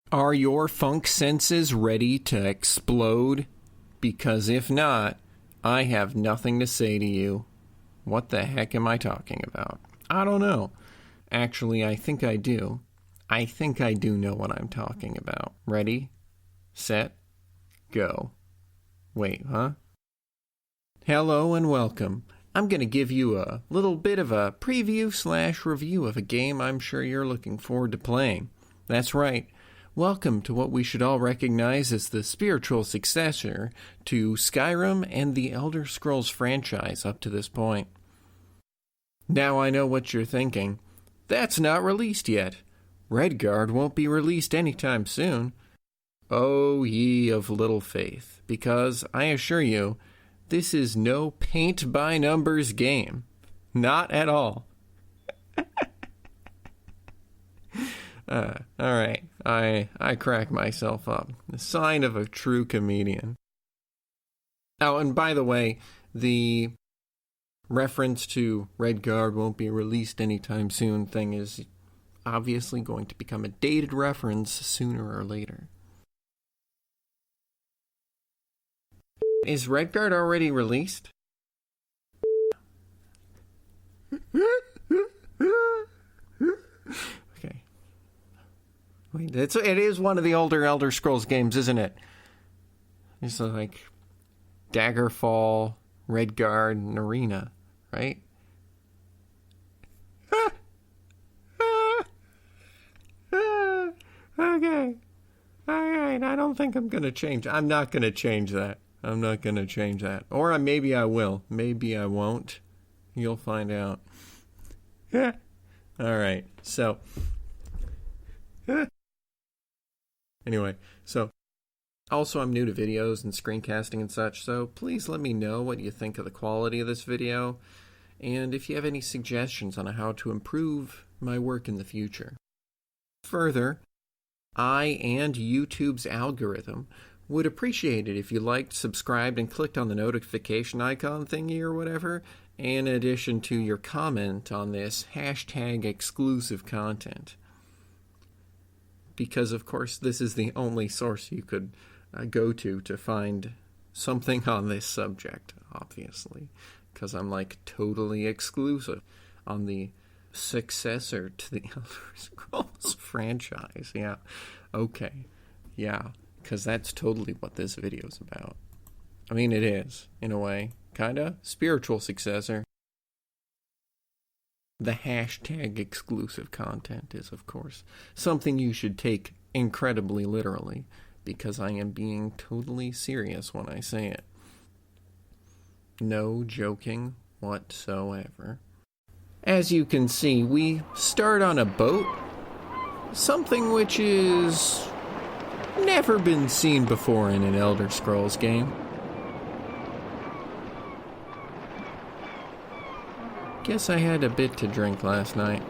Are your funk senses ready to explode? Because if not, I have nothing to say to you. What the heck am I talking about? I don't know. Actually, I think I do. I think I do know what I'm talking about. Ready? Set? Go. Wait, huh? Hello and welcome. I'm going to give you a little bit of a preview/review of a game I'm sure you're looking forward to playing. That's right. Welcome to what we should all recognize as the spiritual successor to Skyrim and the Elder Scrolls franchise up to this point. Now I know what you're thinking. That's not released yet. Redguard won't be released anytime soon. O ye of little faith, because I assure you, this is no paint-by-numbers game. Not at all. Alright, I crack myself up. The sign of a true comedian. Oh, and by the way, the reference to Redguard won't be released anytime soon thing is obviously going to become a dated reference sooner or later. Is Redguard already released? Okay. Wait, it is one of the older Elder Scrolls games, isn't it? It's like Daggerfall, Redguard, and Arena, right? Okay. Alright, I don't think I'm gonna change. I'm not gonna change that. I'm not gonna change that. Or maybe I will. Maybe I won't. You'll find out. Alright, so. Anyway, so. Also, I'm new to videos and screencasting and such, so please let me know what you think of the quality of this video, and if you have any suggestions on how to improve my work in the future. Further, I and YouTube's algorithm would appreciate it if you liked, subscribed, and clicked on the notification icon thingy or whatever, in addition to your comment on this hashtag exclusive content. Because, of course, this is the only source you could go to find something on this subject, obviously. Because I'm, like, totally exclusive on the successor to the Elder Scrolls franchise. Yeah. Okay. Yeah. Because that's totally what this video is about. I mean, it is, in a way. Kinda. Spiritual successor. The hashtag exclusive content is, of course, something you should take incredibly literally, because I am being totally serious when I say it. No joking whatsoever. As you can see, we start on a boat, something which is never been seen before in an Elder Scrolls game. Guess I had a bit to drink last night.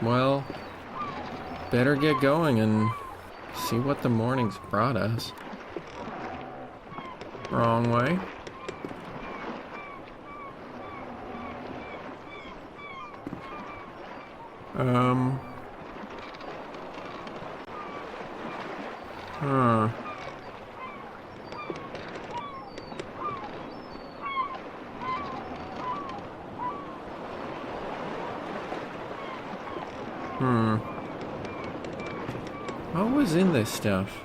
Well, better get going and see what the morning's brought us. Wrong way. What was in this stuff?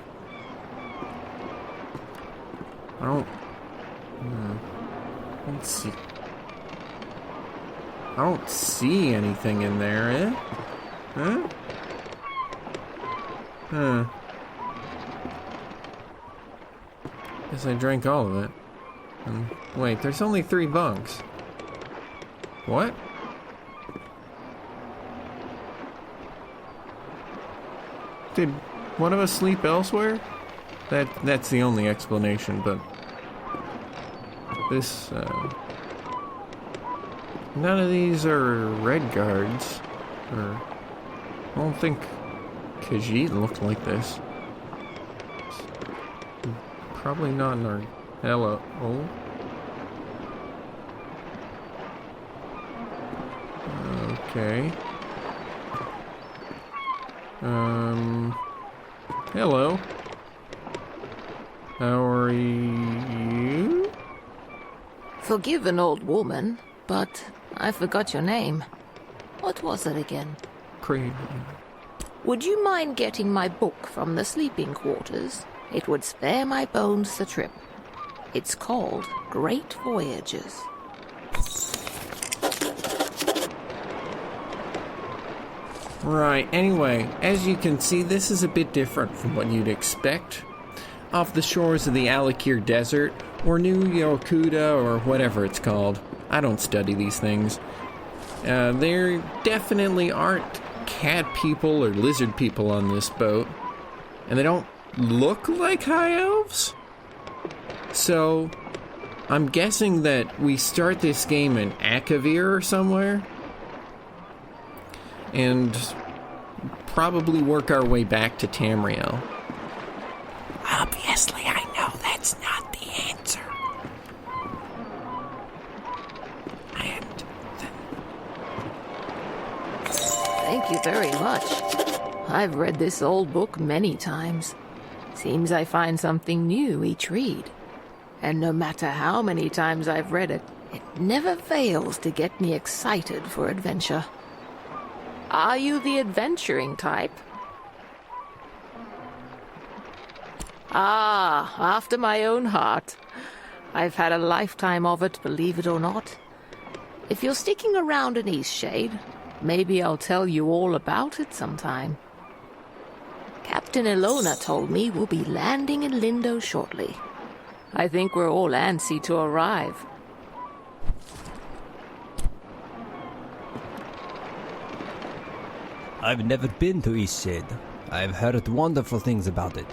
Let's see. I don't see anything in there, eh? Huh? Guess I drank all of it. Wait, there's only 3 bunks. What? Did one of us sleep elsewhere? That's the only explanation, but this, none of these are Redguards, or I don't think Khajiit looked like this. Probably not in our, hello, oh. Okay. Hello. How are you? Forgive an old woman, but I forgot your name. What was it again? Crazy. Would you mind getting my book from the sleeping quarters? It would spare my bones the trip. It's called Great Voyages. Right, anyway, as you can see, this is a bit different from what you'd expect. Off the shores of the Alakir Desert, or New Yokuda, or whatever it's called. I don't study these things. There definitely aren't cat people or lizard people on this boat. And they don't look like high elves. So, I'm guessing that we start this game in Akavir or somewhere. And probably work our way back to Tamriel. Obviously, I know that's not the answer. And Thank you very much. I've read this old book many times. Seems I find something new each read. And no matter how many times I've read it, it never fails to get me excited for adventure. Are you the adventuring type? Ah, after my own heart. I've had a lifetime of it, believe it or not. If you're sticking around in Eastshade, maybe I'll tell you all about it sometime. Captain Ilona told me we'll be landing in Lindo shortly. I think we're all antsy to arrive. I've never been to Eastshade. I've heard wonderful things about it.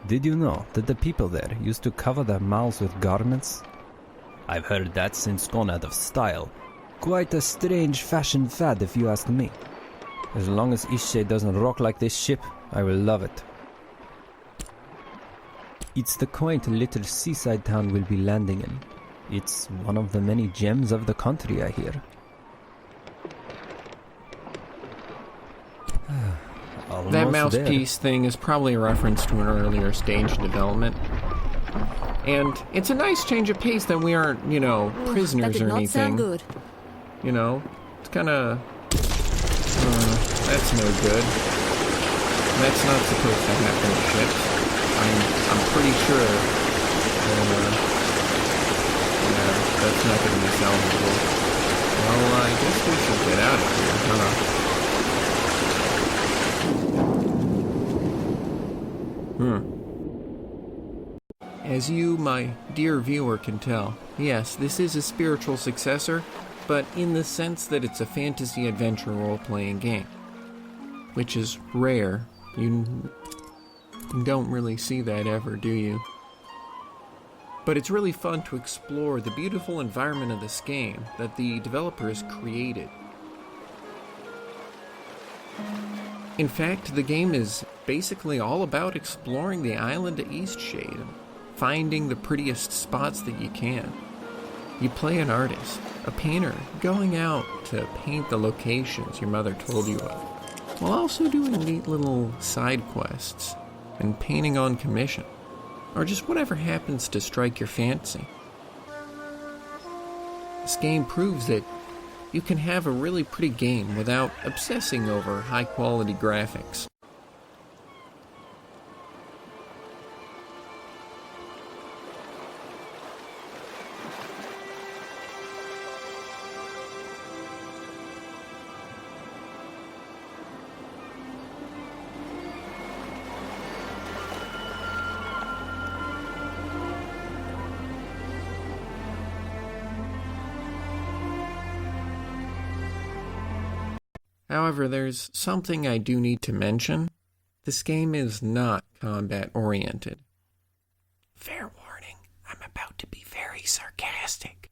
Did you know that the people there used to cover their mouths with garments? I've heard that's since gone out of style. Quite a strange fashion fad if you ask me. As long as Eastshade doesn't rock like this ship, I will love it. It's the quaint little seaside town we'll be landing in. It's one of the many gems of the country, I hear. that mouthpiece thing is probably a reference to an earlier stage development. And it's a nice change of pace that we aren't, prisoners or anything. That did not sound good. It's kind of... that's no good. That's not supposed to happen to ships. I'm pretty sure... that's not going to be salvageable. Well, I guess we should get out of here, huh? As you, my dear viewer, can tell, yes, this is a spiritual successor, but in the sense that it's a fantasy adventure role-playing game. Which is rare. You don't really see that ever, do you? But it's really fun to explore the beautiful environment of this game that the developers created. In fact, the game is basically all about exploring the island of Eastshade, finding the prettiest spots that you can. You play an artist, a painter, going out to paint the locations your mother told you of, while also doing neat little side quests and painting on commission, or just whatever happens to strike your fancy. This game proves that you can have a really pretty game without obsessing over high-quality graphics. However, there's something I do need to mention. This game is not combat-oriented. Fair warning, I'm about to be very sarcastic.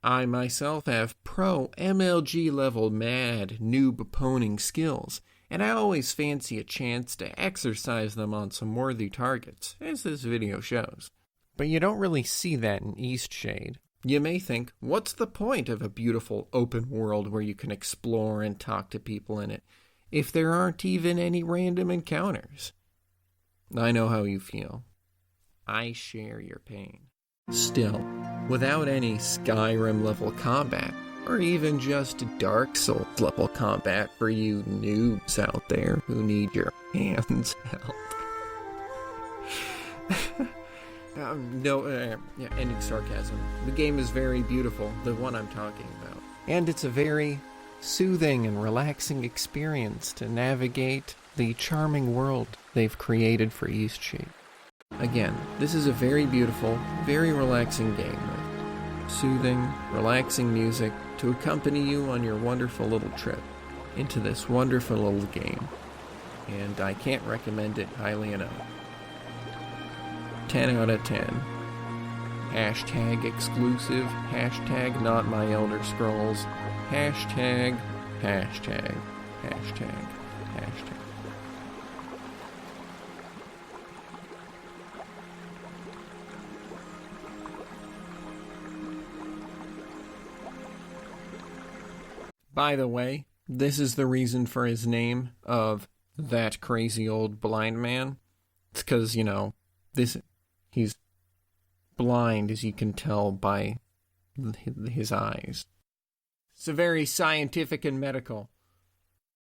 I myself have pro MLG level mad noob opponing skills, and I always fancy a chance to exercise them on some worthy targets, as this video shows. But you don't really see that in Eastshade. You may think, what's the point of a beautiful open world where you can explore and talk to people in it if there aren't even any random encounters? I know how you feel. I share your pain. Still, without any Skyrim level combat, or even just Dark Souls level combat for you noobs out there who need your hands held. Ending sarcasm. The game is very beautiful, the one I'm talking about. And it's a very soothing and relaxing experience to navigate the charming world they've created for Eastshade. Again, this is a very beautiful, very relaxing game with soothing, relaxing music to accompany you on your wonderful little trip into this wonderful little game. And I can't recommend it highly enough. 10 out of 10. Hashtag exclusive. Hashtag not my Elder Scrolls. Hashtag. By the way, this is the reason for his name of That Crazy Old Blind Man. It's because, he's blind, as you can tell by his eyes. It's very scientific and medical.